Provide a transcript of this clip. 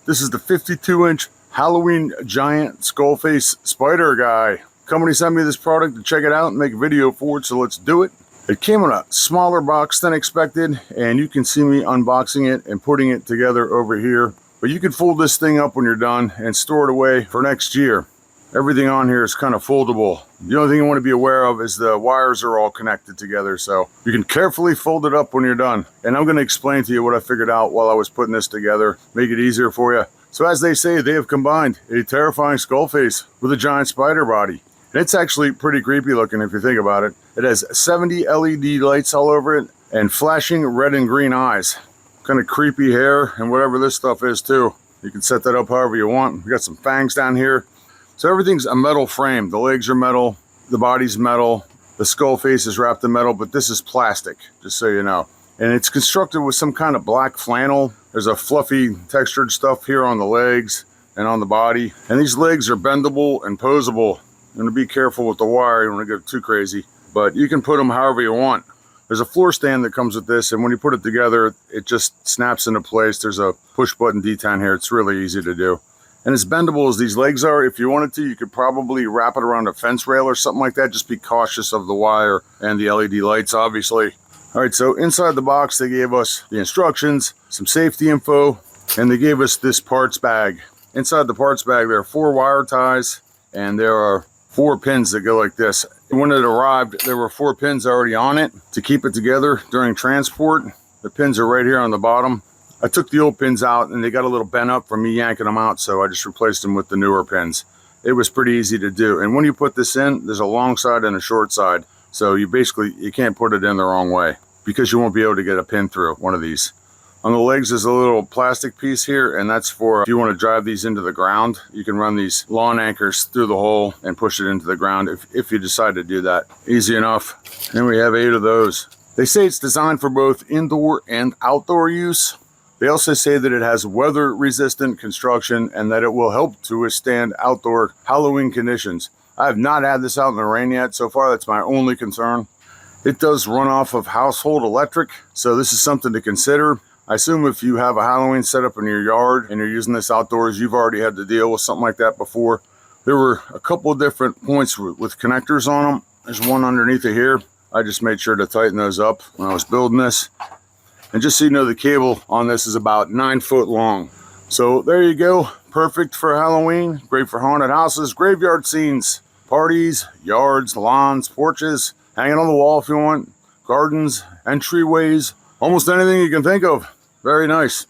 This is the 52-inch Halloween giant skull face spider guy. Company sent me this product to check it out and make a video for it, so let's do it. It came in a smaller box than expected, and you can see me unboxing it and putting it together over here. But you can fold this thing up when you're done and store it away for next year. Everything on here is kind of foldable. The only thing you want to be aware of is the wires are all connected together, so you can carefully fold it up when you're done. And I'm going to explain to you what I figured out while I was putting this together, make it easier for you. So as they say, they have combined a terrifying skull face with a giant spider body. And it's actually pretty creepy looking if you think about it. It has 70 LED lights all over it and flashing red and green eyes. Kind of creepy hair and whatever this stuff is too. You can set that up however you want. We got some fangs down here. So everything's a metal frame. The legs are metal, the body's metal, the skull face is wrapped in metal, but this is plastic, just so you know. And it's constructed with some kind of black flannel. There's a fluffy textured stuff here on the legs and on the body. And these legs are bendable and posable. I'm gonna be careful with the wire, you don't wanna get too crazy, but you can put them however you want. There's a floor stand that comes with this, and when you put it together, it just snaps into place. There's a push button detent here. It's really easy to do. And as bendable as these legs are, if you wanted to, you could probably wrap it around a fence rail or something like that. Just be cautious of the wire and the LED lights, obviously. All right, so inside the box, they gave us the instructions, some safety info, and they gave us this parts bag. Inside the parts bag, there are 4 wire ties, and there are 4 pins that go like this. When it arrived, there were 4 pins already on it to keep it together during transport. The pins are right here on the bottom. I took the old pins out and they got a little bent up from me yanking them out, so I just replaced them with the newer pins. It was pretty easy to do. And when you put this in, there's a long side and a short side. So you can't put it in the wrong way because you won't be able to get a pin through one of these. On the legs is a little plastic piece here, and that's for if you want to drive these into the ground. You can run these lawn anchors through the hole and push it into the ground if you decide to do that. Easy enough. And we have 8 of those. They say it's designed for both indoor and outdoor use. They also say that it has weather-resistant construction and that it will help to withstand outdoor Halloween conditions. I have not had this out in the rain yet. So far, that's my only concern. It does run off of household electric, so this is something to consider. I assume if you have a Halloween setup in your yard and you're using this outdoors, you've already had to deal with something like that before. There were a couple of different points with connectors on them. There's one underneath it here. I just made sure to tighten those up when I was building this. And just so you know, the cable on this is about 9 foot long. So there you go. Perfect for Halloween. Great for haunted houses, graveyard scenes, parties, yards, lawns, porches, hanging on the wall if you want, gardens, entryways, almost anything you can think of. Very nice.